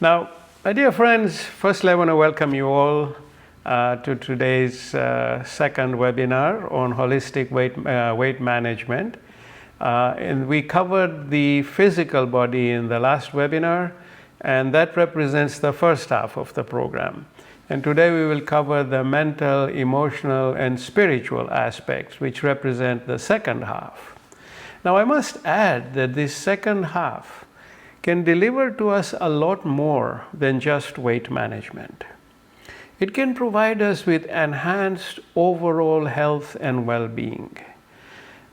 Now, my dear friends, firstly I want to welcome you all to today's second webinar on holistic weight management. And we covered the physical body in the last webinar, and that represents the first half of the program. And today we will cover the mental, emotional, and spiritual aspects, which represent the second half. Now, I must add that this second half can deliver to us a lot more than just weight management. It can provide us with enhanced overall health and well-being.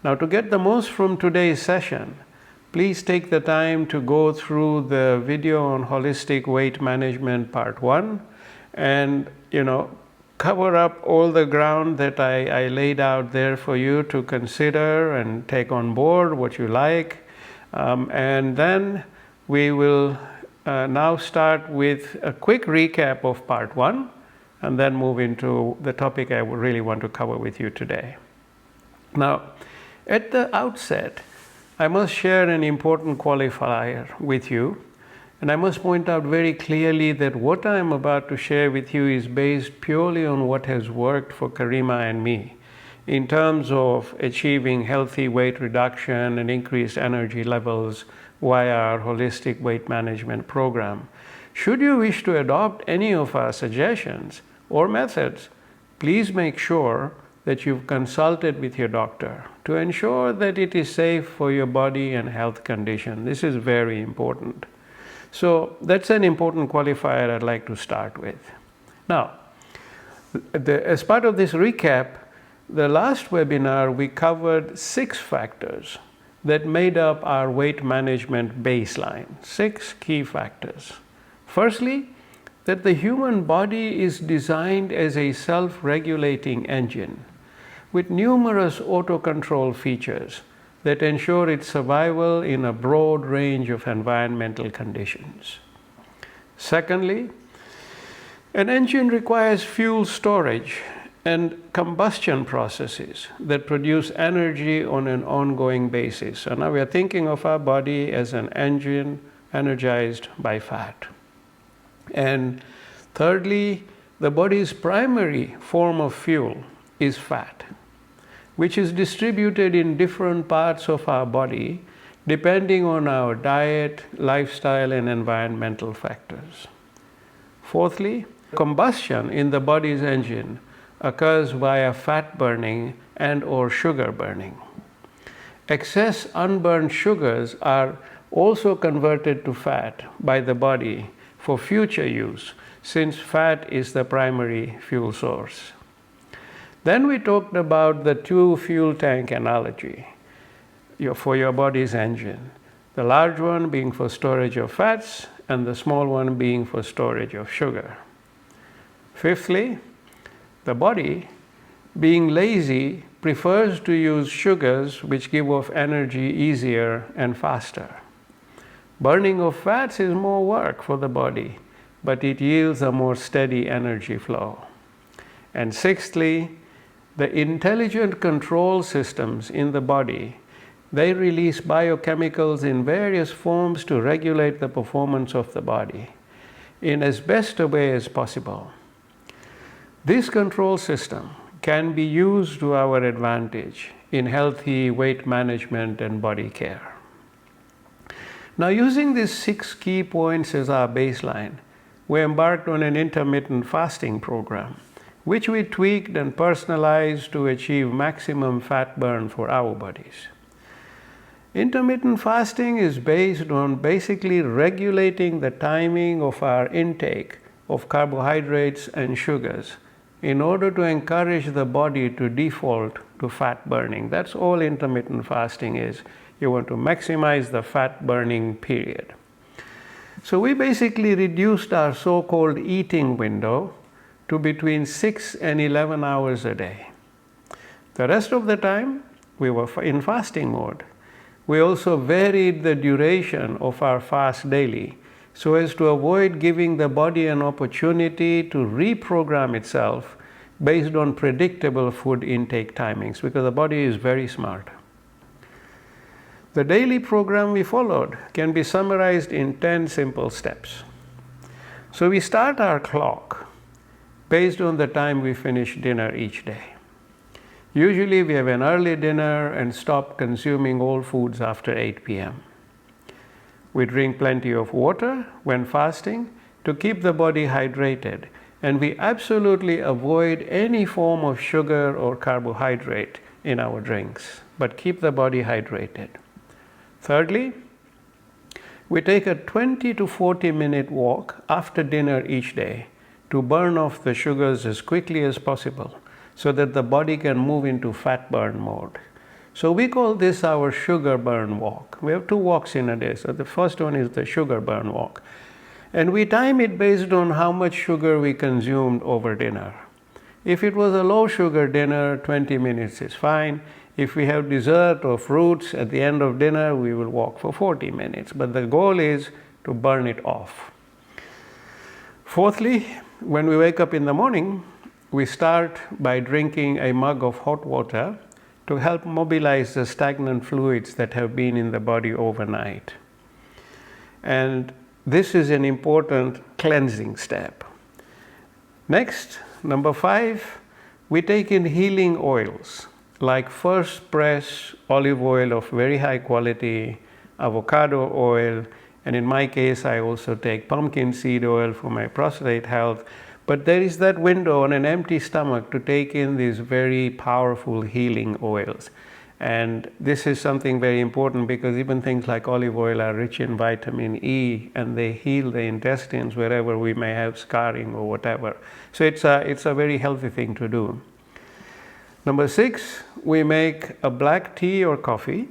Now, to get the most from today's session, please take the time to go through the video on holistic weight management part 1 and cover up all the ground that I laid out there for you to consider and take on board what you like. And then we will now start with a quick recap of part 1 and then move into the topic I really want to cover with you today. Now, at the outset, I must share an important qualifier with you, and I must point out very clearly that what I am about to share with you is based purely on what has worked for Karima and me in terms of achieving healthy weight reduction and increased energy levels via our holistic weight management program. Should you wish to adopt any of our suggestions or methods, please make sure that you've consulted with your doctor to ensure that it is safe for your body and health condition. This is very important. So that's an important qualifier I'd like to start with. Now, as part of this recap, the last webinar we covered 6 factors that made up our weight management baseline, 6 key factors. Firstly, that the human body is designed as a self-regulating engine with numerous auto-control features that ensure its survival in a broad range of environmental conditions. Secondly, an engine requires fuel storage and combustion processes that produce energy on an ongoing basis. So now we are thinking of our body as an engine energized by fat. And thirdly, the body's primary form of fuel is fat, which is distributed in different parts of our body depending on our diet, lifestyle, and environmental factors. Fourthly, combustion in the body's engine occurs via fat burning and/or sugar burning. Excess unburned sugars are also converted to fat by the body for future use, since fat is the primary fuel source. Then we talked about the 2 fuel tank analogy for your body's engine. The large one being for storage of fats and the small one being for storage of sugar. Fifthly, the body, being lazy, prefers to use sugars which give off energy easier and faster. Burning of fats is more work for the body, but it yields a more steady energy flow. And sixthly, the intelligent control systems in the body, they release biochemicals in various forms to regulate the performance of the body in as best a way as possible. This control system can be used to our advantage in healthy weight management and body care. Now, using these 6 key points as our baseline, we embarked on an intermittent fasting program, which we tweaked and personalized to achieve maximum fat burn for our bodies. Intermittent fasting is based on basically regulating the timing of our intake of carbohydrates and sugars in order to encourage the body to default to fat burning. That's all intermittent fasting is. You want to maximize the fat burning period. So we basically reduced our so-called eating window to between 6 and 11 hours a day. The rest of the time, we were in fasting mode. We also varied the duration of our fast daily so as to avoid giving the body an opportunity to reprogram itself based on predictable food intake timings, because the body is very smart. The daily program we followed can be summarized in 10 simple steps. So we start our clock based on the time we finish dinner each day. Usually we have an early dinner and stop consuming all foods after 8 p.m. We drink plenty of water when fasting to keep the body hydrated, and we absolutely avoid any form of sugar or carbohydrate in our drinks, but keep the body hydrated. Thirdly, we take a 20 to 40 minute walk after dinner each day to burn off the sugars as quickly as possible so that the body can move into fat burn mode. So we call this our sugar burn walk. We have 2 walks in a day. So the first one is the sugar burn walk. And we time it based on how much sugar we consumed over dinner. If it was a low sugar dinner, 20 minutes is fine. If we have dessert or fruits at the end of dinner, we will walk for 40 minutes. But the goal is to burn it off. Fourthly, when we wake up in the morning, we start by drinking a mug of hot water to help mobilize the stagnant fluids that have been in the body overnight. And this is an important cleansing step. Next, number 5, we take in healing oils like first press olive oil of very high quality, avocado oil, and in my case I also take pumpkin seed oil for my prostate health. But there is that window on an empty stomach to take in these very powerful healing oils. And this is something very important because even things like olive oil are rich in vitamin E and they heal the intestines wherever we may have scarring or whatever. So it's a very healthy thing to do. Number 6, we make a black tea or coffee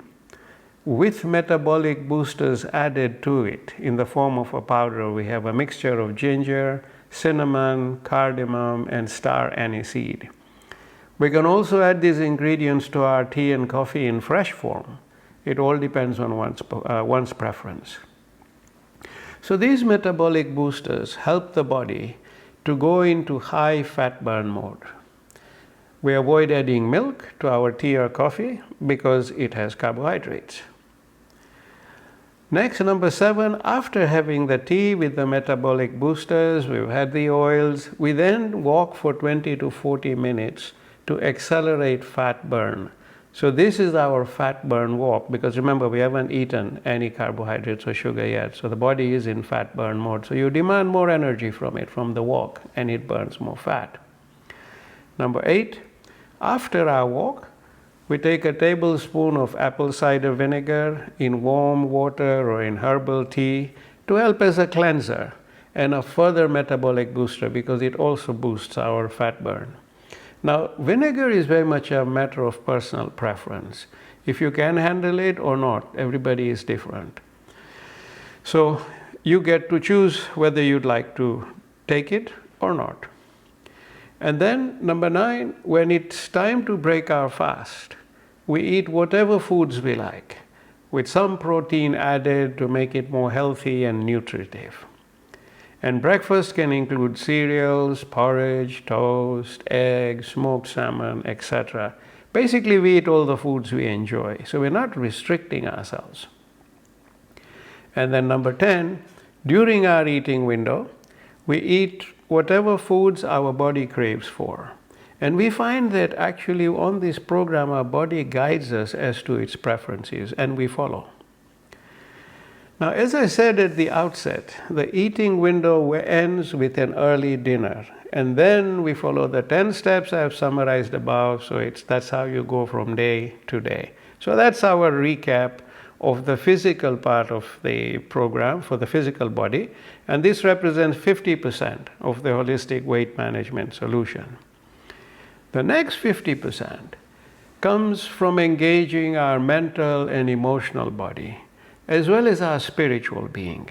with metabolic boosters added to it in the form of a powder. We have a mixture of ginger, cinnamon, cardamom, and star aniseed. We can also add these ingredients to our tea and coffee in fresh form. It all depends on one's preference. So these metabolic boosters help the body to go into high fat burn mode. We avoid adding milk to our tea or coffee because it has carbohydrates. Next, number 7, after having the tea with the metabolic boosters, we've had the oils, we then walk for 20 to 40 minutes to accelerate fat burn. So this is our fat burn walk because remember we haven't eaten any carbohydrates or sugar yet. So the body is in fat burn mode. So you demand more energy from it, from the walk, and it burns more fat. Number 8, after our walk, we take a tablespoon of apple cider vinegar in warm water or in herbal tea to help as a cleanser and a further metabolic booster because it also boosts our fat burn. Now, vinegar is very much a matter of personal preference. If you can handle it or not, everybody is different. So you get to choose whether you'd like to take it or not. And then number 9, when it's time to break our fast, we eat whatever foods we like, with some protein added to make it more healthy and nutritive. And breakfast can include cereals, porridge, toast, eggs, smoked salmon, etc. Basically, we eat all the foods we enjoy, so we're not restricting ourselves. And then number 10, during our eating window, we eat whatever foods our body craves for. And we find that actually on this program, our body guides us as to its preferences, and we follow. Now, as I said at the outset, the eating window ends with an early dinner. And then we follow the 10 steps I have summarized above. So that's how you go from day to day. So that's our recap of the physical part of the program for the physical body. And this represents 50% of the holistic weight management solution. The next 50% comes from engaging our mental and emotional body, as well as our spiritual being,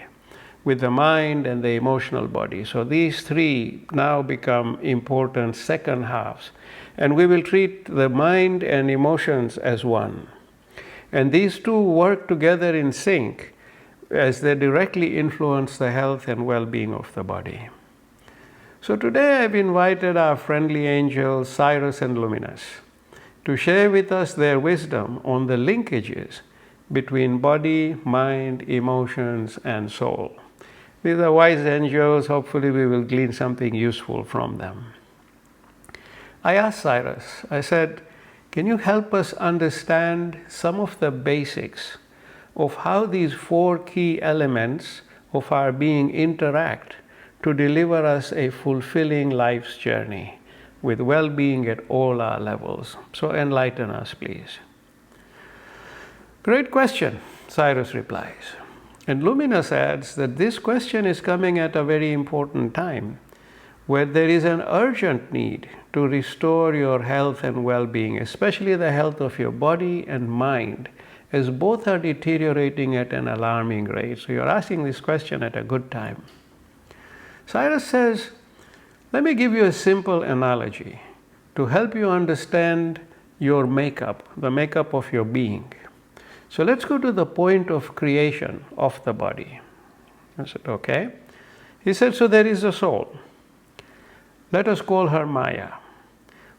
with the mind and the emotional body. So these 3 now become important second halves. And we will treat the mind and emotions as one. And these 2 work together in sync as they directly influence the health and well-being of the body. So today I've invited our friendly angels, Cyrus and Luminous, to share with us their wisdom on the linkages between body, mind, emotions, and soul. These are wise angels. Hopefully we will glean something useful from them. I asked Cyrus, I said, can you help us understand some of the basics of how these four key elements of our being interact to deliver us a fulfilling life's journey with well-being at all our levels? So enlighten us, please. Great question, Cyrus replies. And Luminous adds that this question is coming at a very important time where there is an urgent need to restore your health and well-being, especially the health of your body and mind, as both are deteriorating at an alarming rate. So you're asking this question at a good time. Cyrus says, let me give you a simple analogy to help you understand your makeup, the makeup of your being. So let's go to the point of creation of the body. I said, okay. He said, so there is a soul. Let us call her Maya,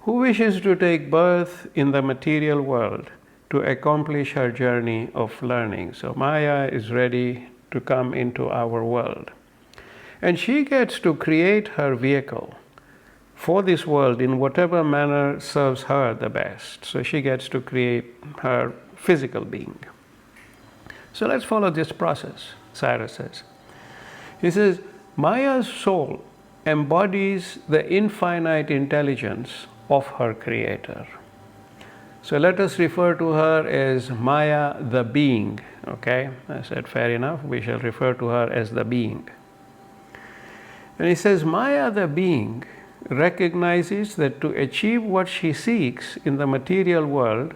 who wishes to take birth in the material world to accomplish her journey of learning. So Maya is ready to come into our world. And she gets to create her vehicle for this world in whatever manner serves her the best. So she gets to create her physical being. So let's follow this process, Cyrus says. He says, Maya's soul embodies the infinite intelligence of her creator. So let us refer to her as Maya the being. Okay, I said fair enough, we shall refer to her as the being. And he says Maya the being recognizes that to achieve what she seeks in the material world,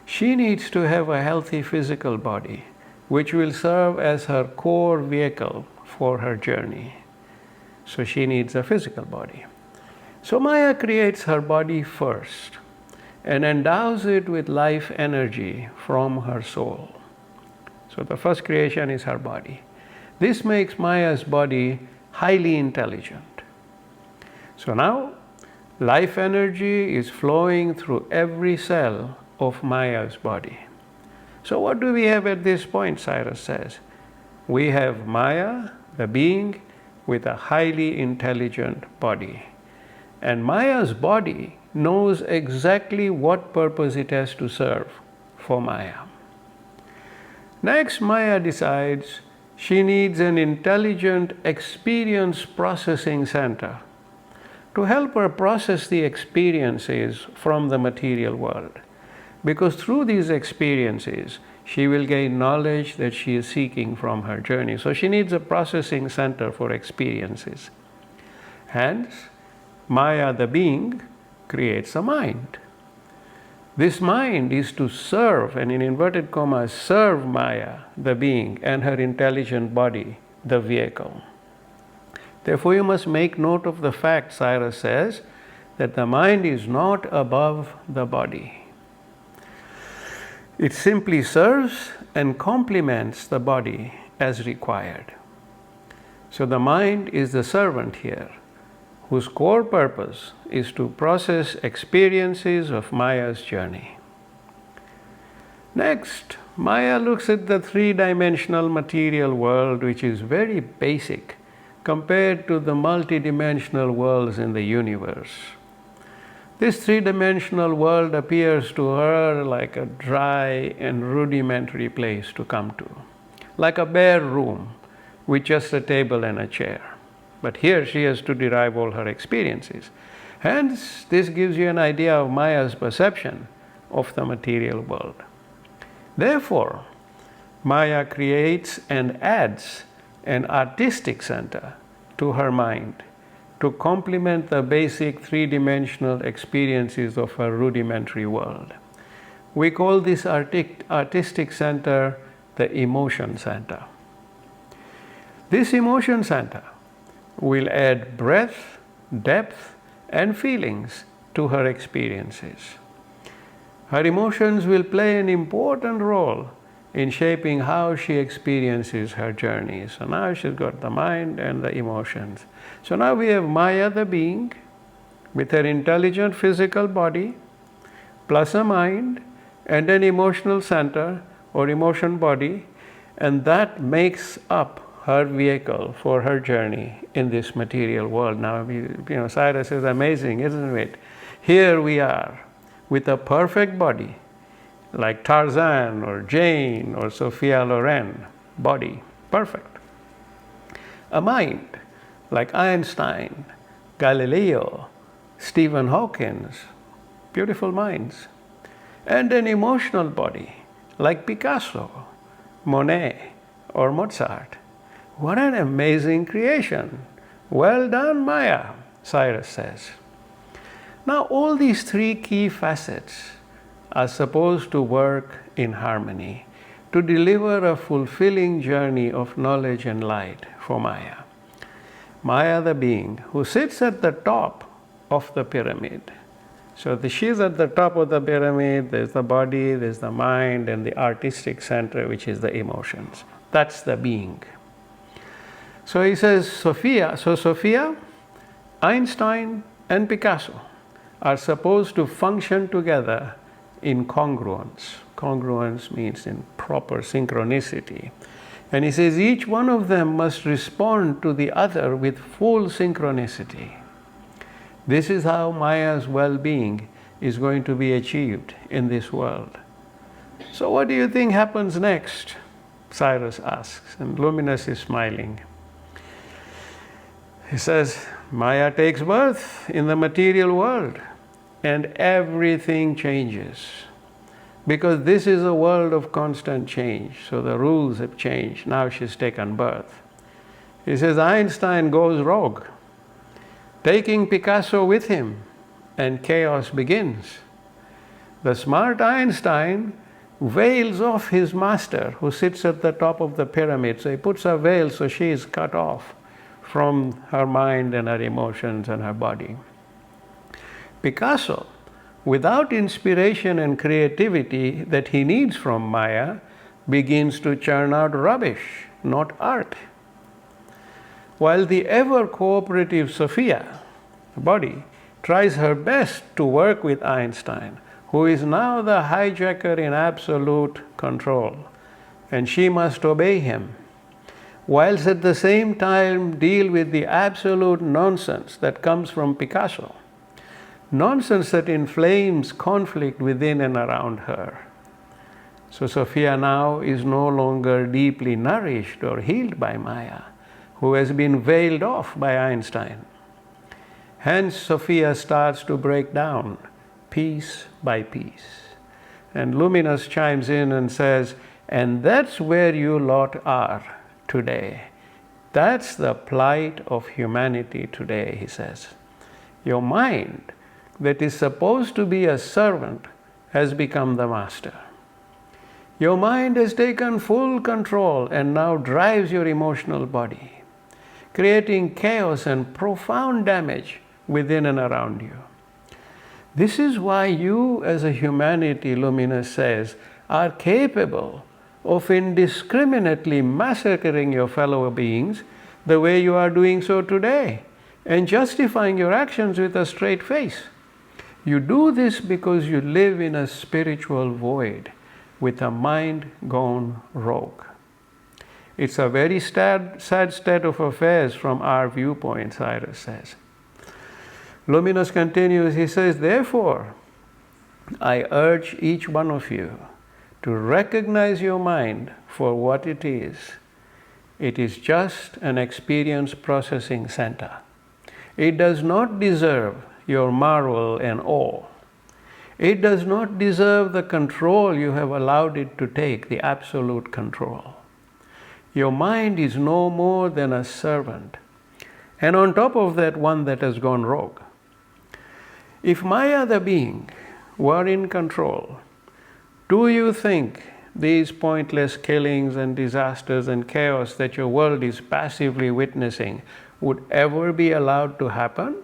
she needs to have a healthy physical body, which will serve as her core vehicle for her journey. So she needs a physical body. So Maya creates her body first and endows it with life energy from her soul. So the first creation is her body. This makes Maya's body highly intelligent. So now life energy is flowing through every cell of Maya's body. So what do we have at this point, Cyrus says? We have Maya, the being, with a highly intelligent body. And Maya's body knows exactly what purpose it has to serve for Maya. Next, Maya decides she needs an intelligent experience processing center to help her process the experiences from the material world. Because through these experiences, she will gain knowledge that she is seeking from her journey. So she needs a processing center for experiences. Hence, Maya, the being, creates a mind. This mind is to serve, and in inverted commas, serve Maya, the being, and her intelligent body, the vehicle. Therefore, you must make note of the fact, Cyrus says, that the mind is not above the body. It simply serves and complements the body as required. So the mind is the servant here, whose core purpose is to process experiences of Maya's journey. Next, Maya looks at the three-dimensional material world, which is very basic compared to the multidimensional worlds in the universe. This three-dimensional world appears to her like a dry and rudimentary place to come to, like a bare room with just a table and a chair. But here she has to derive all her experiences. Hence, this gives you an idea of Maya's perception of the material world. Therefore, Maya creates and adds an artistic center to her mind to complement the basic three-dimensional experiences of her rudimentary world. We call this artistic center the emotion center. This emotion center will add breadth, depth, and feelings to her experiences. Her emotions will play an important role in shaping how she experiences her journey. So now she's got the mind and the emotions. So now we have Maya the being with her intelligent physical body plus a mind and an emotional center or emotion body, and that makes up her vehicle for her journey in this material world. Now, Cyrus is amazing, isn't it? Here we are with a perfect body, like Tarzan or Jane or Sophia Loren, body, perfect. A mind, like Einstein, Galileo, Stephen Hawking, beautiful minds. And an emotional body, like Picasso, Monet, or Mozart. What an amazing creation. Well done, Maya, Cyrus says. Now, all these three key facets are supposed to work in harmony to deliver a fulfilling journey of knowledge and light for Maya. Maya, the being who sits at the top of the pyramid. So she's at the top of the pyramid, there's the body, there's the mind, and the artistic center, which is the emotions. That's the being. So he says, Sophia, Einstein, and Picasso are supposed to function together in congruence. Congruence means in proper synchronicity. And he says each one of them must respond to the other with full synchronicity. This is how Maya's well-being is going to be achieved in this world. So what do you think happens next? Cyrus asks, and Luminous is smiling. He says, Maya takes birth in the material world and everything changes. Because this is a world of constant change, so the rules have changed. Now she's taken birth. He says Einstein goes rogue, taking Picasso with him, and chaos begins. The smart Einstein veils off his master who sits at the top of the pyramid. So he puts a veil so she is cut off from her mind and her emotions and her body. Picasso, without inspiration and creativity that he needs from Maya, begins to churn out rubbish, not art. While the ever-cooperative Sophia, the body, tries her best to work with Einstein, who is now the hijacker in absolute control, and she must obey him, whilst at the same time deal with the absolute nonsense that comes from Picasso. Nonsense that inflames conflict within and around her. So Sophia now is no longer deeply nourished or healed by Maya, who has been veiled off by Einstein. Hence, Sophia starts to break down, piece by piece. And Luminous chimes in and says, and that's where you lot are today. That's the plight of humanity today, he says. Your mind, that is supposed to be a servant, has become the master. Your mind has taken full control and now drives your emotional body, creating chaos and profound damage within and around you. This is why you as a humanity, Luminous says, are capable of indiscriminately massacring your fellow beings the way you are doing so today and justifying your actions with a straight face. You do this because you live in a spiritual void with a mind gone rogue. It's a very sad state of affairs from our viewpoint, Cyrus says. Luminous continues, he says, therefore, I urge each one of you to recognize your mind for what it is. It is just an experience processing center. It does not deserve your marvel and awe. It does not deserve the control you have allowed it to take, the absolute control. Your mind is no more than a servant, and on top of that, one that has gone rogue. If Maya, the being, were in control, do you think these pointless killings and disasters and chaos that your world is passively witnessing would ever be allowed to happen?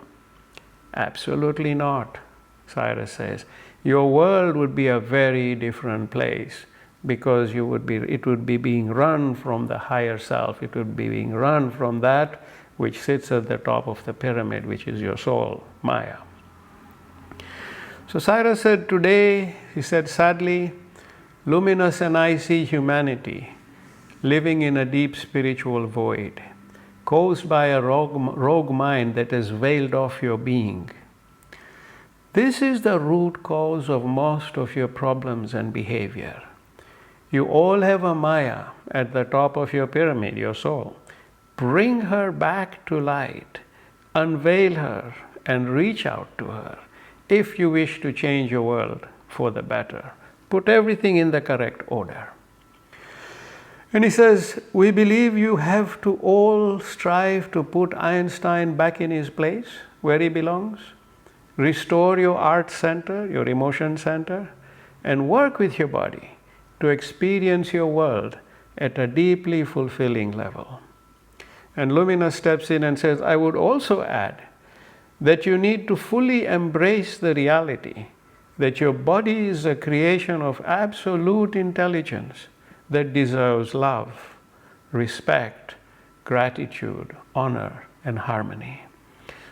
Absolutely not, Cyrus says. Your world would be a very different place because it would be being run from the higher self. It would be being run from that which sits at the top of the pyramid, which is your soul, Maya. So Cyrus said today, he said sadly, Luminous and I see humanity living in a deep spiritual void, caused by a rogue mind that has veiled off your being. This is the root cause of most of your problems and behavior. You all have a Maya at the top of your pyramid, your soul. Bring her back to light, unveil her, and reach out to her if you wish to change your world for the better. Put everything in the correct order. And he says, we believe you have to all strive to put Einstein back in his place where he belongs. Restore your art center, your emotion center, and work with your body to experience your world at a deeply fulfilling level. And Lumina steps in and says, I would also add that you need to fully embrace the reality that your body is a creation of absolute intelligence that deserves love, respect, gratitude, honor, and harmony,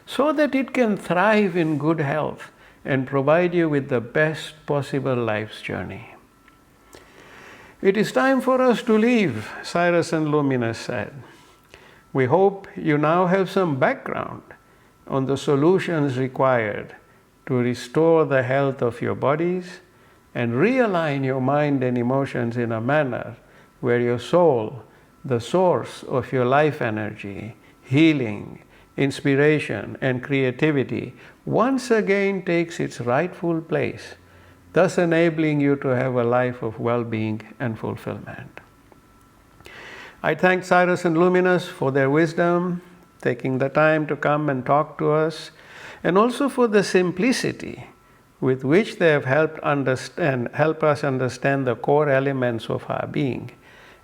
so that it can thrive in good health and provide you with the best possible life's journey. It is time for us to leave, Cyrus and Lumina said. We hope you now have some background on the solutions required to restore the health of your bodies and realign your mind and emotions in a manner where your soul, the source of your life energy, healing, inspiration, and creativity, once again takes its rightful place, thus enabling you to have a life of well-being and fulfillment. I thank Cyrus and Luminous for their wisdom, taking the time to come and talk to us, and also for the simplicity with which they have helped us understand the core elements of our being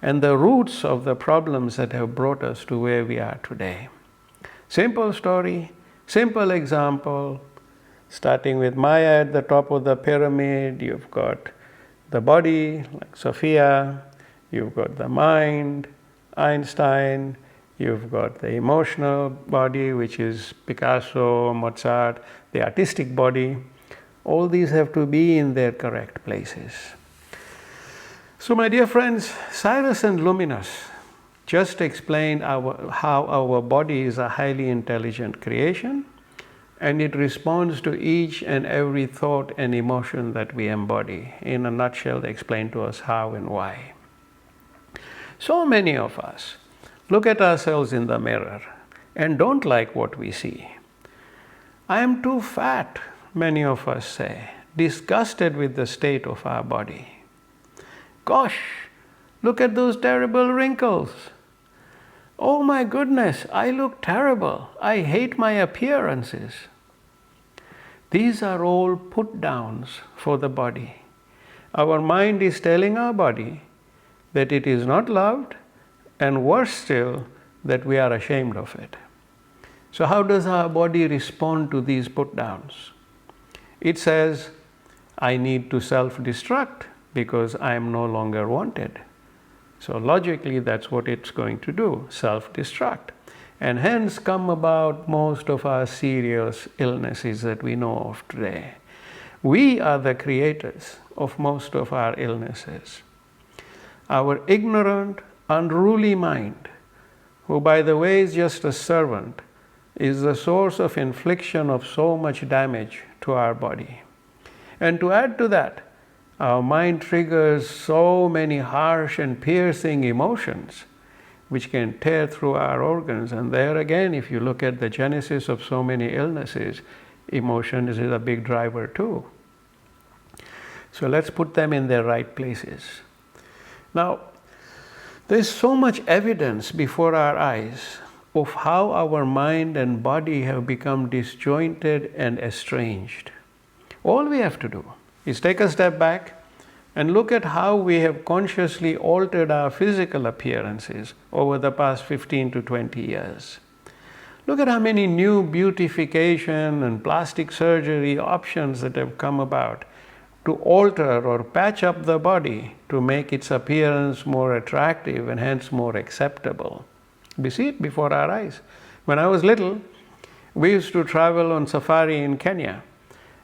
and the roots of the problems that have brought us to where we are today. Simple story, simple example, starting with Maya at the top of the pyramid. You've got the body, like Sophia, you've got the mind, Einstein, you've got the emotional body, which is Picasso, Mozart, the artistic body. All these have to be in their correct places. So my dear friends, Cyrus and Luminous just explained how our body is a highly intelligent creation, and it responds to each and every thought and emotion that we embody. In a nutshell, they explain to us how and why. So many of us look at ourselves in the mirror and don't like what we see. I am too fat, many of us say, disgusted with the state of our body. Gosh, look at those terrible wrinkles. Oh my goodness, I look terrible. I hate my appearances. These are all put downs for the body. Our mind is telling our body that it is not loved, and worse still, that we are ashamed of it. So how does our body respond to these put downs? It says, I need to self-destruct because I am no longer wanted. So logically, that's what it's going to do, self-destruct. And hence come about most of our serious illnesses that we know of today. We are the creators of most of our illnesses. Our ignorant, unruly mind, who by the way is just a servant, is the source of infliction of so much damage to our body. And to add to that, our mind triggers so many harsh and piercing emotions which can tear through our organs. And there again, if you look at the genesis of so many illnesses, emotion is a big driver too. So let's put them in their right places. Now, there's so much evidence before our eyes of how our mind and body have become disjointed and estranged. All we have to do is take a step back and look at how we have consciously altered our physical appearances over the past 15 to 20 years. Look at how many new beautification and plastic surgery options that have come about to alter or patch up the body to make its appearance more attractive and hence more acceptable. We see it before our eyes. When I was little, we used to travel on safari in Kenya,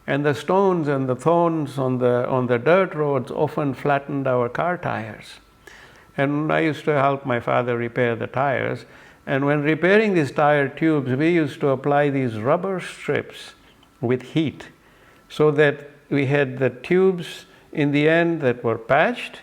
and the stones and the thorns on the dirt roads often flattened our car tires. And I used to help my father repair the tires. And when repairing these tire tubes, we used to apply these rubber strips with heat so that we had the tubes in the end that were patched.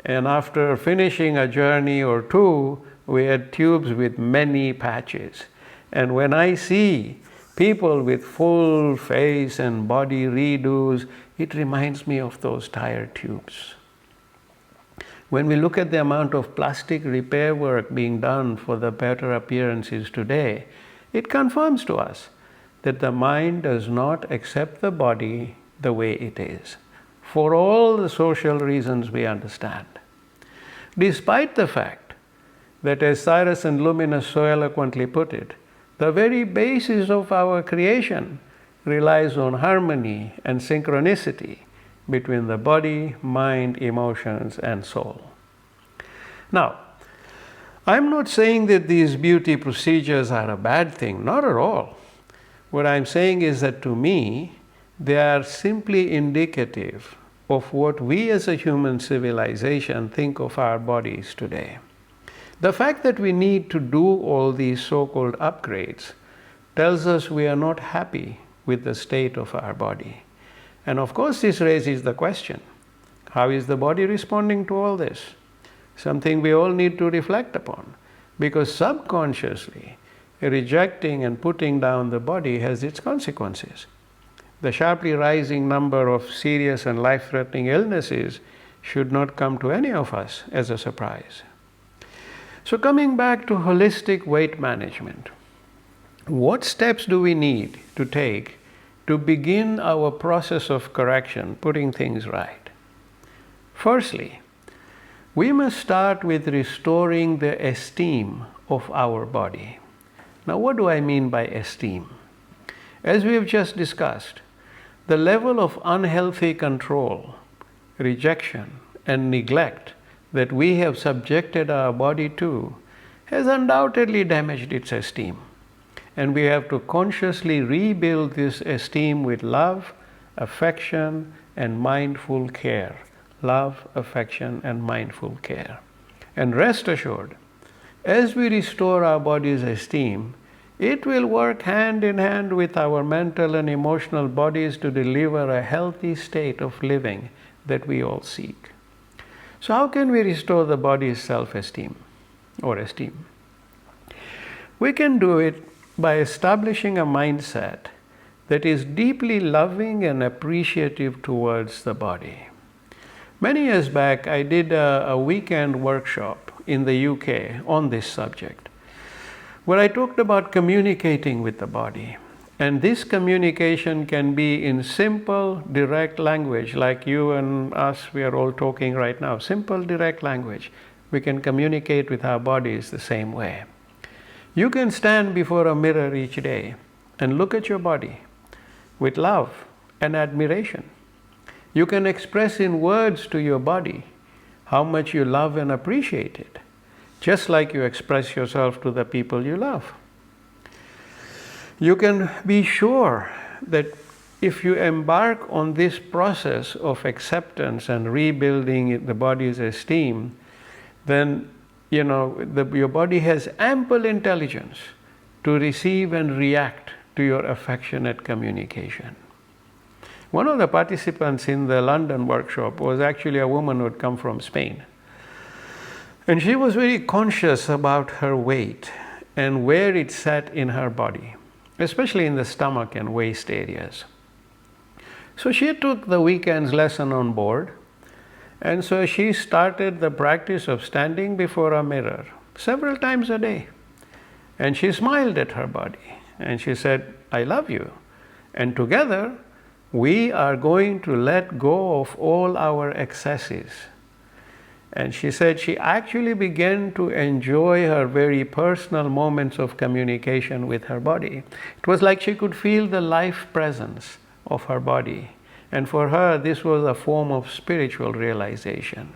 And after finishing a journey or two, we had tubes with many patches. And when I see people with full face and body redos, it reminds me of those tire tubes. When we look at the amount of plastic repair work being done for the better appearances today, it confirms to us that the mind does not accept the body the way it is, for all the social reasons we understand. Despite the fact that, as Cyrus and Luminous so eloquently put it, the very basis of our creation relies on harmony and synchronicity between the body, mind, emotions, and soul. Now, I'm not saying that these beauty procedures are a bad thing, not at all. What I'm saying is that to me, they are simply indicative of what we as a human civilization think of our bodies today. The fact that we need to do all these so-called upgrades tells us we are not happy with the state of our body. And of course, this raises the question, how is the body responding to all this? Something we all need to reflect upon, because subconsciously, rejecting and putting down the body has its consequences. The sharply rising number of serious and life-threatening illnesses should not come to any of us as a surprise. So coming back to holistic weight management, what steps do we need to take to begin our process of correction, putting things right? Firstly, we must start with restoring the esteem of our body. Now, what do I mean by esteem? As we have just discussed, the level of unhealthy control, rejection, and neglect that we have subjected our body to has undoubtedly damaged its esteem. And we have to consciously rebuild this esteem with love, affection, and mindful care. Love, affection, and mindful care. And rest assured, as we restore our body's esteem, it will work hand in hand with our mental and emotional bodies to deliver a healthy state of living that we all seek. So how can we restore the body's self-esteem or esteem? We can do it by establishing a mindset that is deeply loving and appreciative towards the body. Many years back, I did a weekend workshop in the UK on this subject, where I talked about communicating with the body. And this communication can be in simple, direct language, like you and us, we are all talking right now. Simple, direct language. We can communicate with our bodies the same way. You can stand before a mirror each day and look at your body with love and admiration. You can express in words to your body how much you love and appreciate it, just like you express yourself to the people you love. You can be sure that if you embark on this process of acceptance and rebuilding the body's esteem, then your body has ample intelligence to receive and react to your affectionate communication. One of the participants in the London workshop was actually a woman who had come from Spain. And she was very conscious about her weight and where it sat in her body, especially in the stomach and waist areas. So she took the weekend's lesson on board, and so she started the practice of standing before a mirror several times a day. And she smiled at her body and she said, "I love you. And together we are going to let go of all our excesses." And she said she actually began to enjoy her very personal moments of communication with her body. It was like she could feel the life presence of her body. And for her, this was a form of spiritual realization.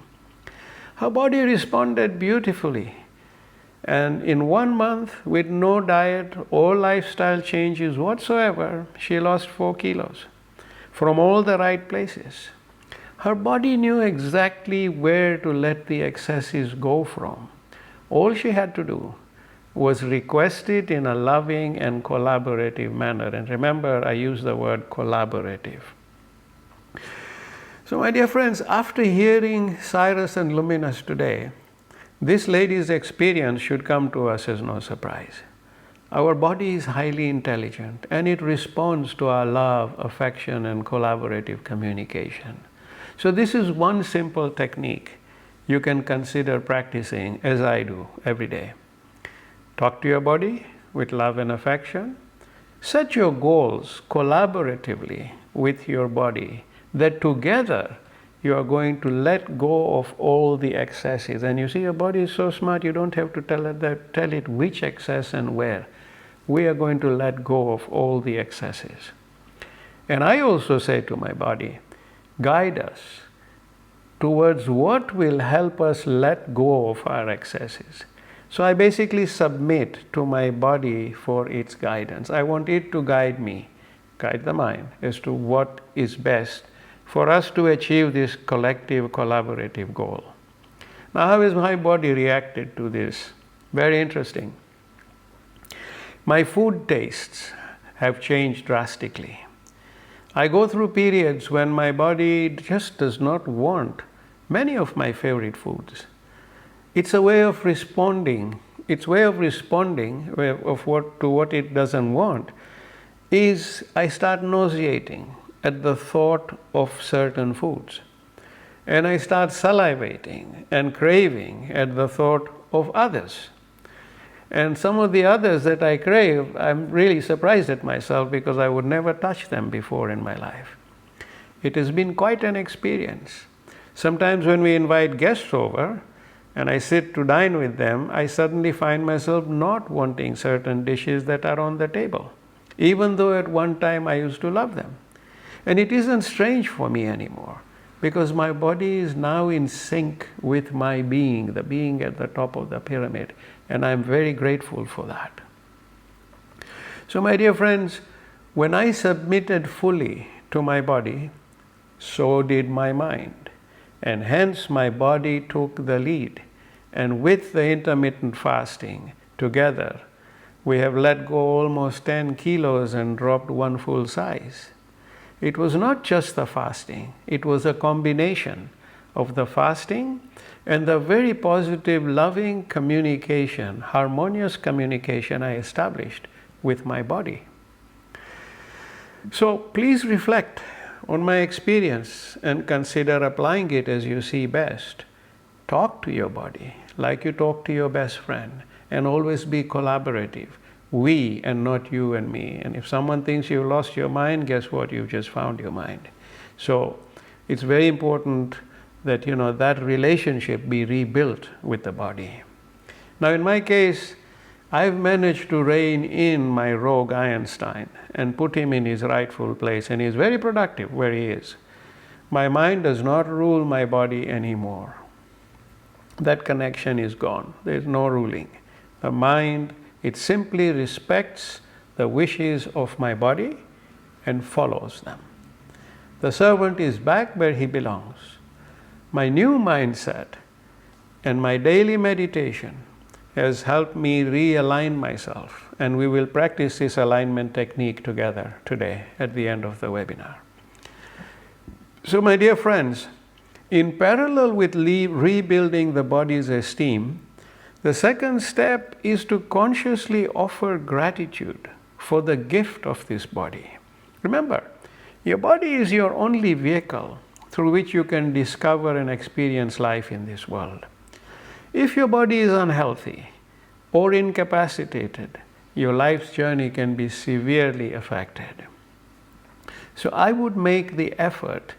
Her body responded beautifully. And in 1 month, with no diet or lifestyle changes whatsoever, she lost 4 kilos from all the right places. Her body knew exactly where to let the excesses go from. All she had to do was request it in a loving and collaborative manner. And remember, I use the word collaborative. So my dear friends, after hearing Cyrus and Luminous today, this lady's experience should come to us as no surprise. Our body is highly intelligent and it responds to our love, affection, and collaborative communication. So this is one simple technique you can consider practicing, as I do every day. Talk to your body with love and affection. Set your goals collaboratively with your body, that together you are going to let go of all the excesses. And you see, your body is so smart, you don't have to tell it which excess and where. We are going to let go of all the excesses. And I also say to my body, guide us towards what will help us let go of our excesses. So I basically submit to my body for its guidance. I want it to guide me, guide the mind as to what is best for us to achieve this collective collaborative goal. Now, how has my body reacted to this? Very interesting. My food tastes have changed drastically. I go through periods when my body just does not want many of my favorite foods. It's a way of responding. Its way of responding to what it doesn't want is I start nauseating at the thought of certain foods. And I start salivating and craving at the thought of others. And some of the others that I crave, I'm really surprised at myself because I would never touch them before in my life. It has been quite an experience. Sometimes when we invite guests over and I sit to dine with them, I suddenly find myself not wanting certain dishes that are on the table, even though at one time I used to love them. And it isn't strange for me anymore, because my body is now in sync with my being, the being at the top of the pyramid, and I'm very grateful for that. So my dear friends, when I submitted fully to my body, so did my mind, and hence my body took the lead. And with the intermittent fasting together, we have let go almost 10 kilos and dropped 1 full size. It was not just the fasting, it was a combination of the fasting and the very positive, loving communication, harmonious communication I established with my body. So please reflect on my experience and consider applying it as you see best. Talk to your body like you talk to your best friend, and always be collaborative. We and not you and me. And if someone thinks you've lost your mind, guess what? You've just found your mind. So it's very important that that relationship be rebuilt with the body. Now in my case, I've managed to rein in my rogue Einstein and put him in his rightful place, and he's very productive where he is. My mind does not rule my body anymore. That connection is gone. There's no ruling. The mind, it simply respects the wishes of my body and follows them. The servant is back where he belongs. My new mindset and my daily meditation has helped me realign myself, and we will practice this alignment technique together today at the end of the webinar. So my dear friends, in parallel with rebuilding the body's esteem, the second step is to consciously offer gratitude for the gift of this body. Remember, your body is your only vehicle through which you can discover and experience life in this world. If your body is unhealthy or incapacitated, your life's journey can be severely affected. So I would make the effort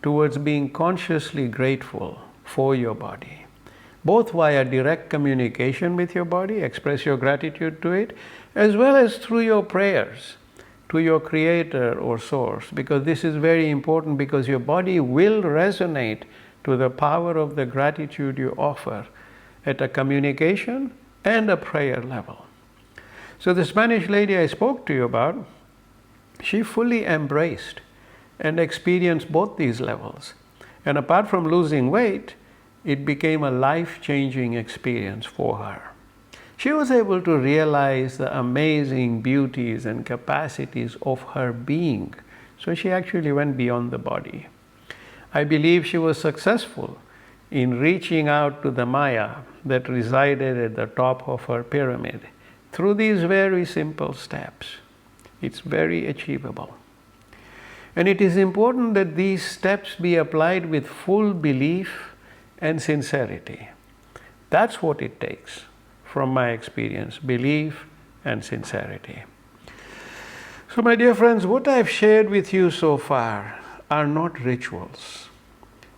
towards being consciously grateful for your body, both via direct communication with your body, express your gratitude to it, as well as through your prayers to your creator or source, because this is very important, because your body will resonate to the power of the gratitude you offer at a communication and a prayer level. So the Spanish lady I spoke to you about, she fully embraced and experienced both these levels. And apart from losing weight, it became a life-changing experience for her. She was able to realize the amazing beauties and capacities of her being. So she actually went beyond the body. I believe she was successful in reaching out to the Maya that resided at the top of her pyramid through these very simple steps. It's very achievable. And it is important that these steps be applied with full belief and sincerity. That's what it takes, from my experience, belief and sincerity. So my dear friends, what I've shared with you so far are not rituals.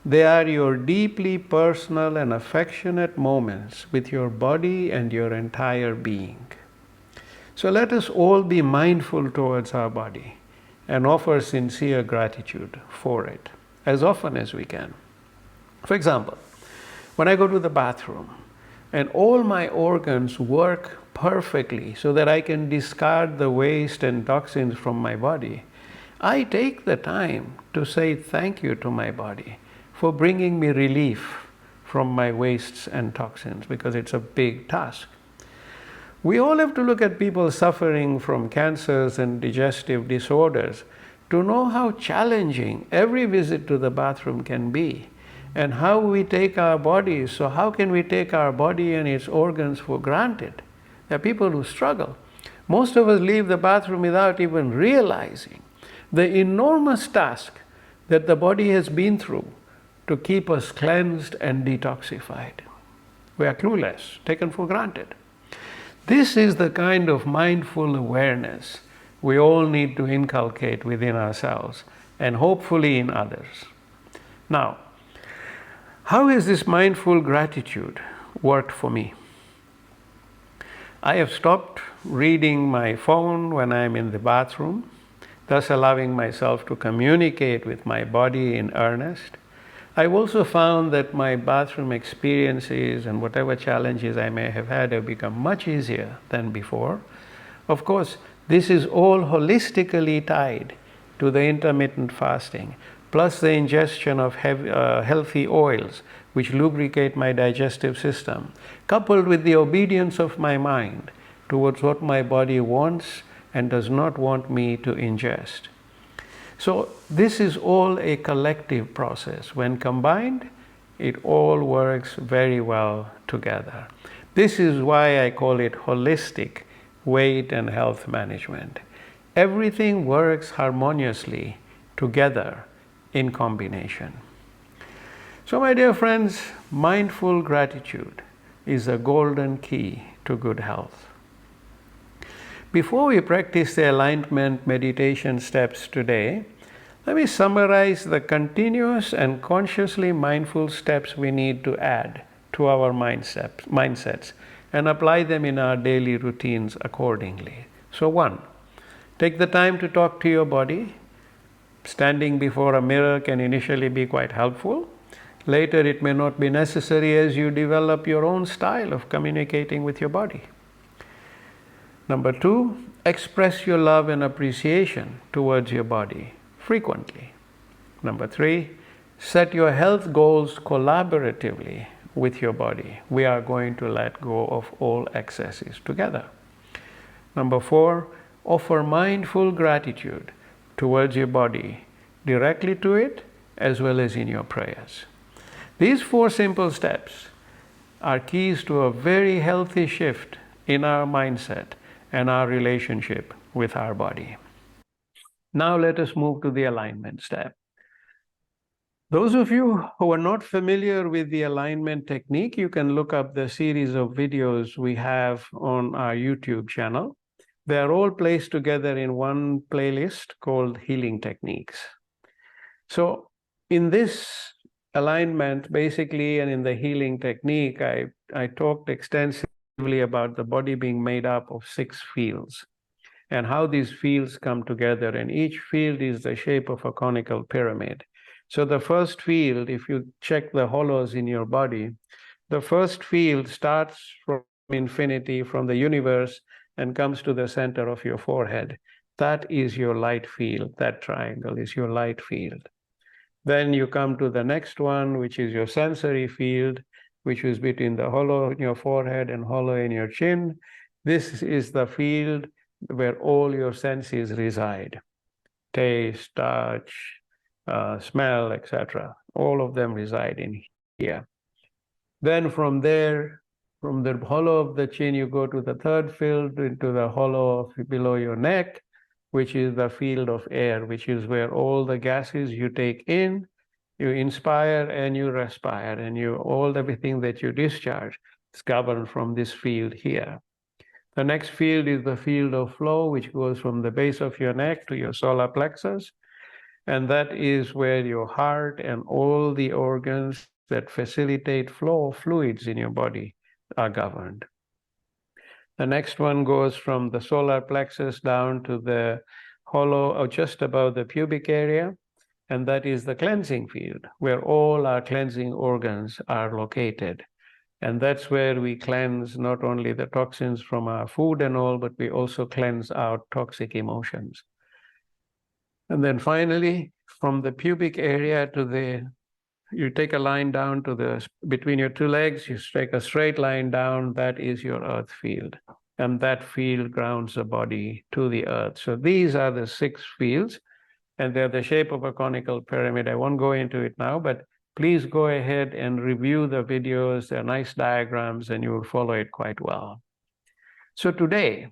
They are your deeply personal and affectionate moments with your body and your entire being. So let us all be mindful towards our body and offer sincere gratitude for it as often as we can. For example, when I go to the bathroom and all my organs work perfectly so that I can discard the waste and toxins from my body, I take the time to say thank you to my body for bringing me relief from my wastes and toxins, because it's a big task. We all have to look at people suffering from cancers and digestive disorders to know how challenging every visit to the bathroom can be, and how we take our bodies. So how can we take our body and its organs for granted? There are people who struggle. Most of us leave the bathroom without even realizing the enormous task that the body has been through to keep us cleansed and detoxified. We are clueless, taken for granted. This is the kind of mindful awareness we all need to inculcate within ourselves and hopefully in others. Now, how has this mindful gratitude worked for me? I have stopped reading my phone when I am in the bathroom, thus allowing myself to communicate with my body in earnest. I've also found that my bathroom experiences and whatever challenges I may have had have become much easier than before. Of course, this is all holistically tied to the intermittent fasting, plus the ingestion of healthy oils which lubricate my digestive system, coupled with the obedience of my mind towards what my body wants and does not want me to ingest. So this is all a collective process. When combined, it all works very well together. This is why I call it holistic weight and health management. Everything works harmoniously together in combination. So my dear friends, mindful gratitude is a golden key to good health. Before we practice the alignment meditation steps today, let me summarize the continuous and consciously mindful steps we need to add to our mindsets and apply them in our daily routines accordingly. So 1, take the time to talk to your body. Standing before a mirror can initially be quite helpful. Later it may not be necessary as you develop your own style of communicating with your body. Number 2, express your love and appreciation towards your body frequently. Number 3, set your health goals collaboratively with your body. We are going to let go of all excesses together. Number 4, offer mindful gratitude towards your body, directly to it as well as in your prayers. These 4 simple steps are keys to a very healthy shift in our mindset and our relationship with our body. Now let us move to the alignment step. Those of you who are not familiar with the alignment technique, you can look up the series of videos we have on our YouTube channel. They are all placed together in one playlist called Healing Techniques. So in this alignment, basically, and in the healing technique, I talked extensively about the body being made up of 6 fields and how these fields come together, and each field is the shape of a conical pyramid. So the first field, if you check the hollows in your body, the first field starts from infinity, from the universe, and comes to the center of your forehead. That is your light field. That triangle is your light field. Then you come to the next one, which is your sensory field, which is between the hollow in your forehead and hollow in your chin. This is the field where all your senses reside: taste, touch, smell, etc. All of them reside in here. Then from there, from the hollow of the chin, you go to the third field, into the hollow of below your neck, which is the field of air, which is where all the gases you take in, you inspire and you respire, and everything that you discharge is governed from this field here. The next field is the field of flow, which goes from the base of your neck to your solar plexus. And that is where your heart and all the organs that facilitate flow of fluids in your body are governed. The next one goes from the solar plexus down to the hollow, or just above the pubic area. And that is the cleansing field, where all our cleansing organs are located. And that's where we cleanse not only the toxins from our food and all, but we also cleanse our toxic emotions. And then finally, from the pubic area you take a line down to between your two legs, you take a straight line down, that is your earth field. And that field grounds the body to the earth. So these are the 6 fields, and they're the shape of a conical pyramid. I won't go into it now, but please go ahead and review the videos. They're nice diagrams, and you will follow it quite well. So today,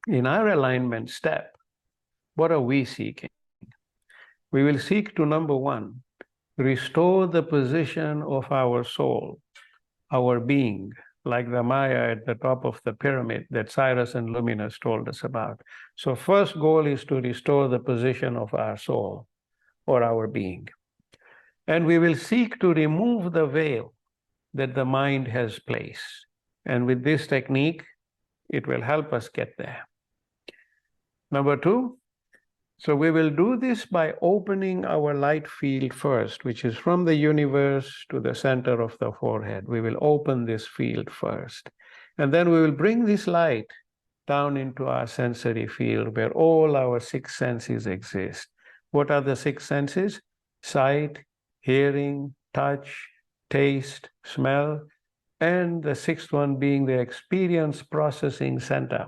in our alignment step, what are we seeking? We will seek to, number 1, restore the position of our soul, our being, like the Maya at the top of the pyramid that Cyrus and Luminous told us about. So first goal is to restore the position of our soul or our being. And we will seek to remove the veil that the mind has placed. And with this technique, it will help us get there. Number 2, so we will do this by opening our light field first, which is from the universe to the center of the forehead. We will open this field first. And then we will bring this light down into our sensory field where all our 6 senses exist. What are the 6 senses? Sight, hearing, touch, taste, smell, and the 6th one being the experience processing center,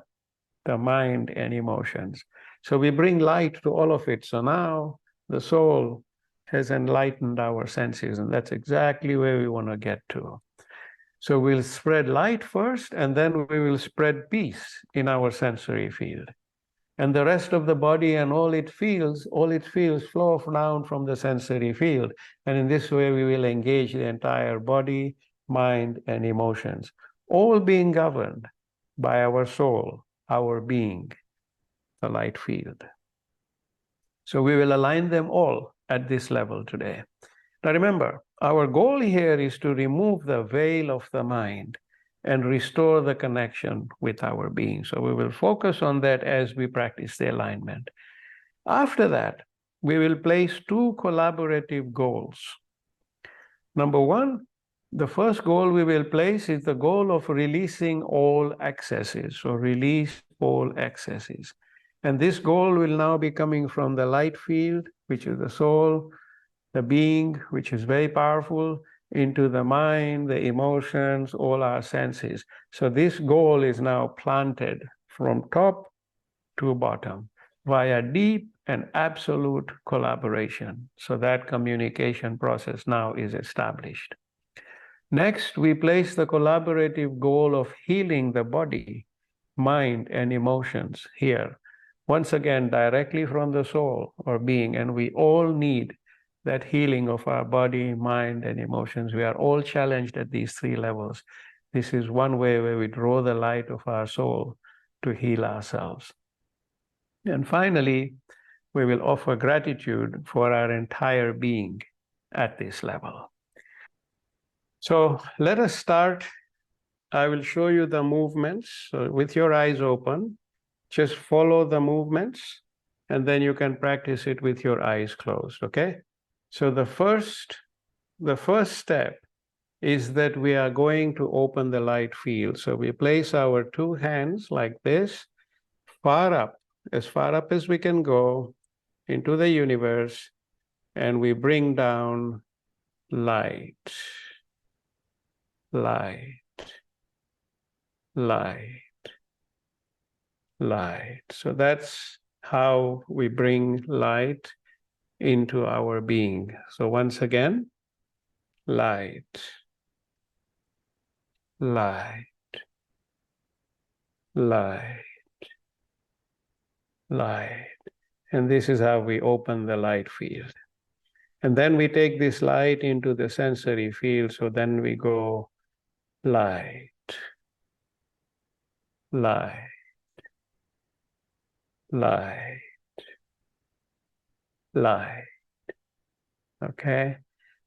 the mind and emotions. So we bring light to all of it. So now the soul has enlightened our senses, and that's exactly where we want to get to. So we'll spread light first, and then we will spread peace in our sensory field. And the rest of the body and all it feels flow down from the sensory field. And in this way, we will engage the entire body, mind, and emotions, all being governed by our soul, our being, the light field. So we will align them all at this level today. Now remember, our goal here is to remove the veil of the mind and restore the connection with our being. So we will focus on that as we practice the alignment. After that, we will place 2 collaborative goals. Number 1, the first goal we will place is the goal of releasing all excesses. So release all excesses. And this goal will now be coming from the light field, which is the soul, the being, which is very powerful, into the mind, the emotions, all our senses. So this goal is now planted from top to bottom via deep and absolute collaboration. So that communication process now is established. Next, we place the collaborative goal of healing the body, mind, and emotions here. Once again, directly from the soul or being, and we all need that healing of our body, mind, and emotions. We are all challenged at these 3 levels. This is one way where we draw the light of our soul to heal ourselves. And finally, we will offer gratitude for our entire being at this level. So let us start. I will show you the movements. So with your eyes open, just follow the movements, and then you can practice it with your eyes closed, okay? So the first step is that we are going to open the light field. So we place our 2 hands like this, far up as we can go into the universe, and we bring down light, light, light, light. So that's how we bring light into our being. So once again, light, light, light, light. And this is how we open the light field. And then we take this light into the sensory field. So then we go light, light, light, light. Okay?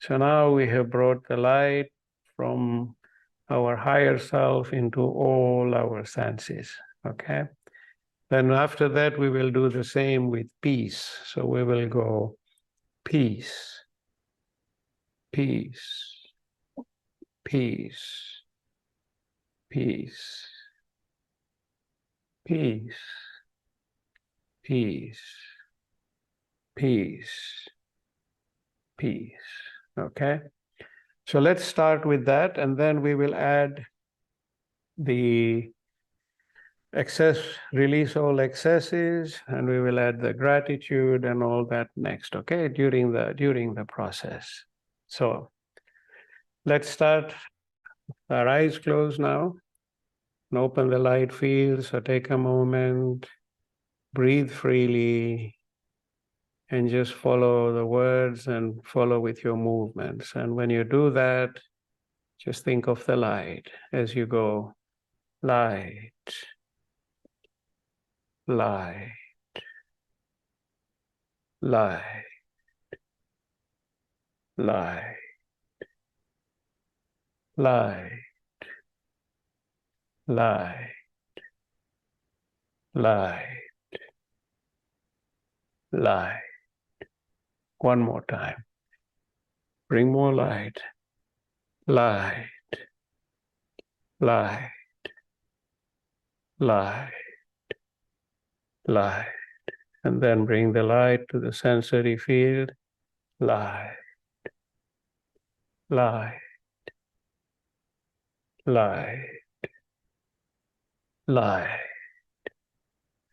So now we have brought the light from our higher self into all our senses. Okay? Then after that, we will do the same with peace. So we will go peace, peace, peace, peace, peace, peace, peace, peace. Okay? So let's start with that, and then we will add the excess, release all excesses, and we will add the gratitude and all that next, okay, during the process. So let's start. Our eyes closed now, and open the light field. So take a moment, breathe freely, and just follow the words and follow with your movements. And when you do that, just think of the light as you go. Light, light, light, light, light, light, light, light. One more time. Bring more light. Light, light, light, light. And then bring the light to the sensory field. Light, light, light, light.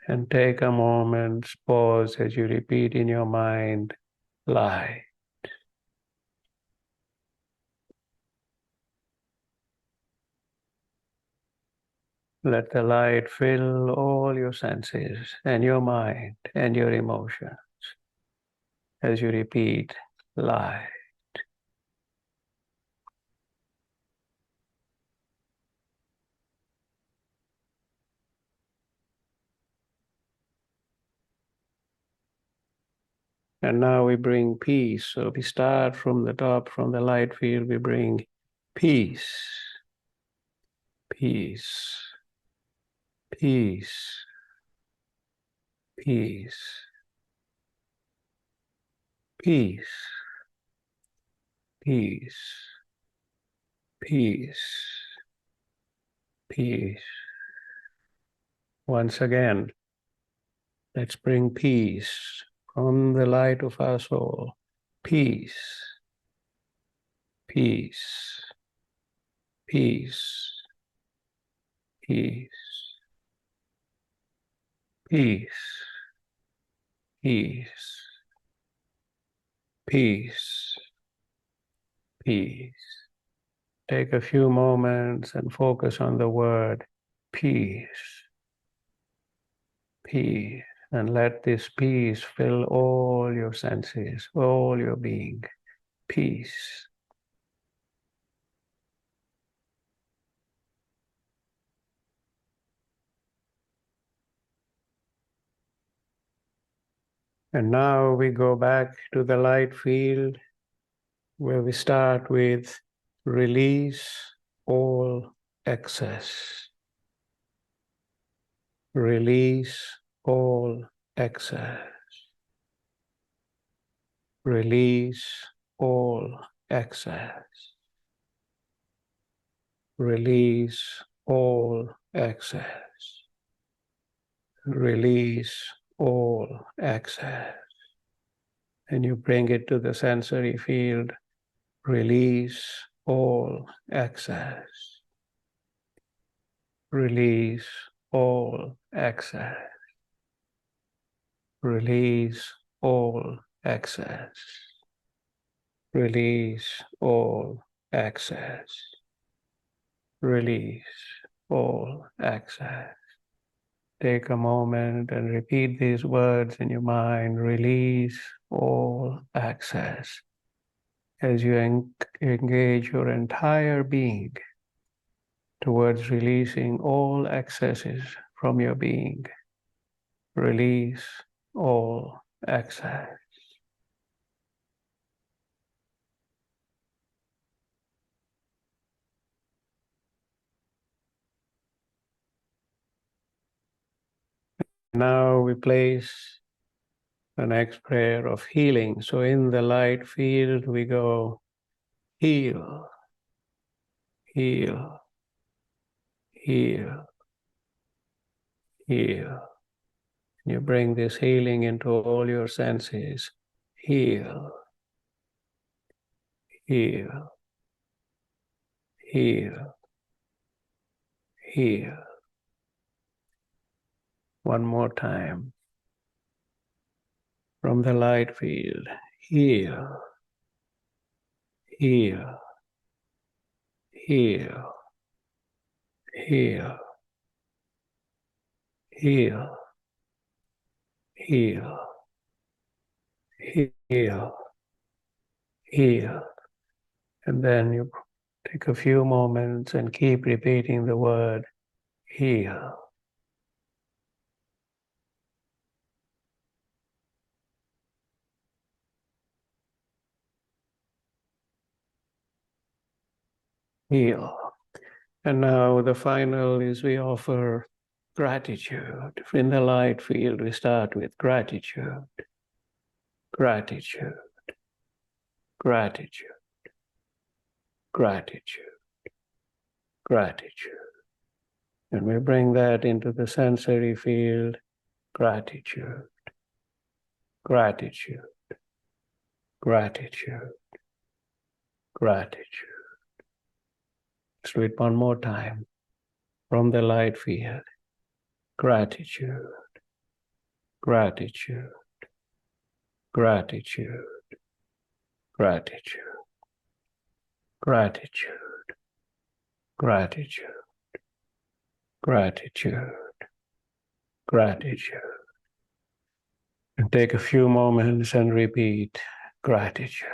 And take a moment, pause as you repeat in your mind, light. Let the light fill all your senses and your mind and your emotions as you repeat, light. And now we bring peace. So we start from the top, from the light field, we bring peace, peace, peace, peace, peace, peace, peace, peace. Once again, let's bring peace from the light of our soul. Peace, peace, peace, peace, peace, peace, peace, peace. Take a few moments and focus on the word peace, peace, and let this peace fill all your senses, all your being. Peace. And now we go back to the light field where we start with release all excess. Release all excess. Release all excess. Release all excess. Release all excess. and you bring it to the sensory field. Release all excess. Release all excess. Release all excess. Release all excess. Release all excess. Take a moment and repeat these words in your mind. Release all excess as you engage your entire being towards releasing all excesses from your being. Release all excess. Now we place the next prayer of healing. So in the light field, we go heal, heal, heal, heal. You bring this healing into all your senses. Heal, heal, heal, heal. One more time. From the light field, heal, heal, heal, heal, heal, heal, heal, heal. And then you take a few moments and keep repeating the word heal. Heal. And now the final is we offer gratitude. In the light field, we start with gratitude, gratitude, gratitude, gratitude, gratitude. And we bring that into the sensory field, gratitude, gratitude, gratitude, gratitude. Let's do it one more time. From the light field, gratitude, gratitude, gratitude, gratitude, gratitude, gratitude, gratitude, gratitude. And take a few moments and repeat gratitude,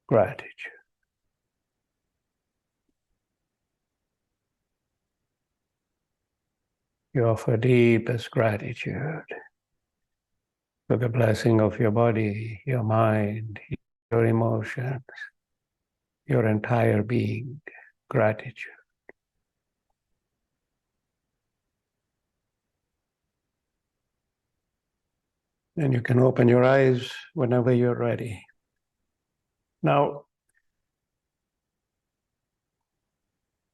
gratitude. You offer deepest gratitude for the blessing of your body, your mind, your emotions, your entire being. Gratitude. And you can open your eyes whenever you're ready. Now,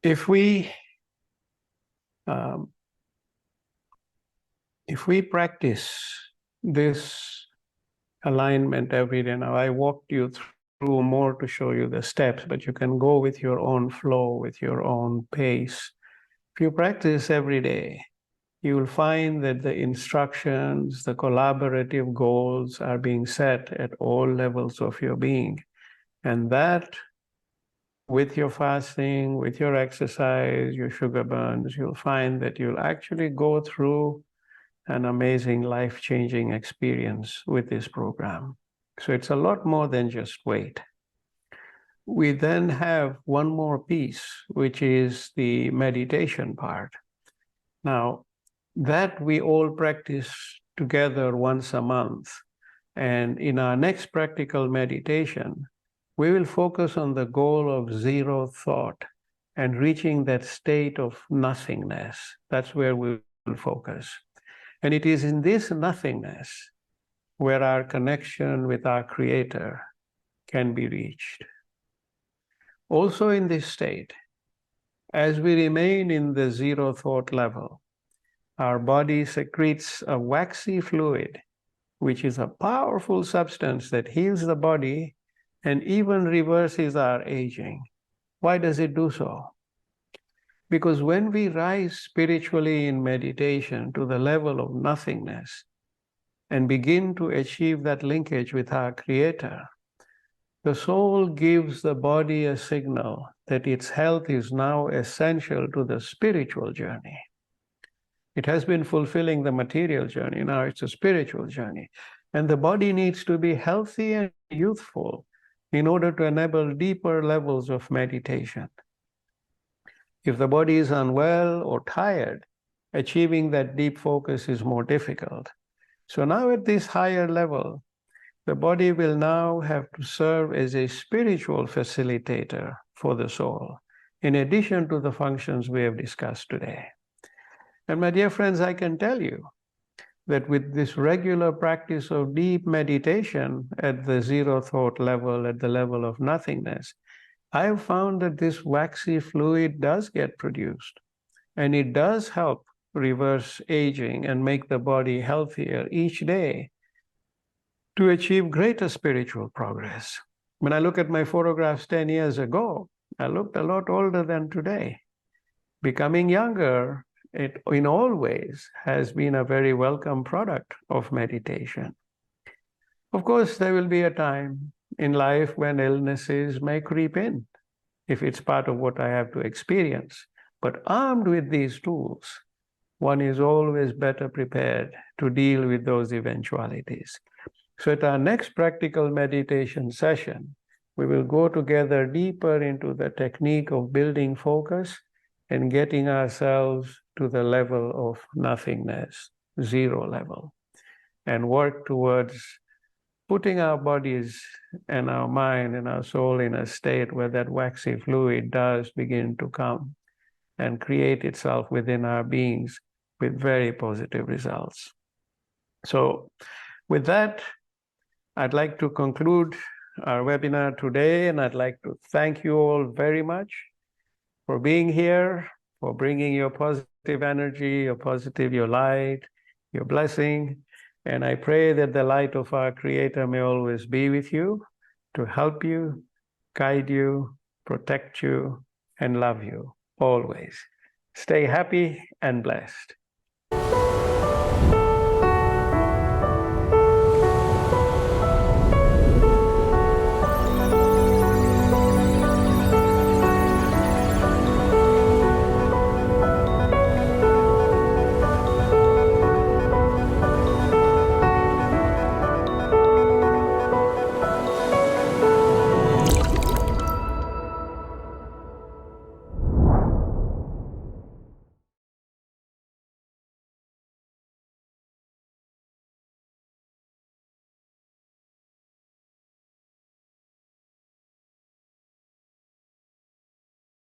if we practice this alignment every day, now I walked you through more to show you the steps, but you can go with your own flow, with your own pace. If you practice every day, you will find that the instructions, the collaborative goals are being set at all levels of your being. And that, with your fasting, with your exercise, your sugar burns, you'll find that you'll actually go through an amazing life-changing experience with this program. So it's a lot more than just weight. We then have one more piece, which is the meditation part. Now, that we all practice together once a month. And in our next practical meditation, we will focus on the goal of zero thought and reaching that state of nothingness. That's where we will focus. And it is in this nothingness where our connection with our Creator can be reached. Also in this state, as we remain in the zero thought level, our body secretes a waxy fluid which is a powerful substance that heals the body and even reverses our aging. Why does it do so? Because when we rise spiritually in meditation to the level of nothingness and begin to achieve that linkage with our Creator, the soul gives the body a signal that its health is now essential to the spiritual journey. It has been fulfilling the material journey, now it's a spiritual journey. And the body needs to be healthy and youthful in order to enable deeper levels of meditation. If the body is unwell or tired, achieving that deep focus is more difficult. So now at this higher level, the body will now have to serve as a spiritual facilitator for the soul, in addition to the functions we have discussed today. And my dear friends, I can tell you that with this regular practice of deep meditation at the zero thought level, at the level of nothingness, I have found that this waxy fluid does get produced, and it does help reverse aging and make the body healthier each day to achieve greater spiritual progress. When I look at my photographs 10 years ago, I looked a lot older than today. Becoming younger, it in all ways has been a very welcome product of meditation. Of course, there will be a time in life when illnesses may creep in, if it's part of what I have to experience. But armed with these tools, one is always better prepared to deal with those eventualities. So at our next practical meditation session, we will go together deeper into the technique of building focus and getting ourselves to the level of nothingness, zero level, and work towards putting our bodies and our mind and our soul in a state where that waxy fluid does begin to come and create itself within our beings with very positive results. So with that, I'd like to conclude our webinar today, and I'd like to thank you all very much for being here, for bringing your positive energy, your light, your blessing. And I pray that the light of our Creator may always be with you to help you, guide you, protect you, and love you always. Stay happy and blessed.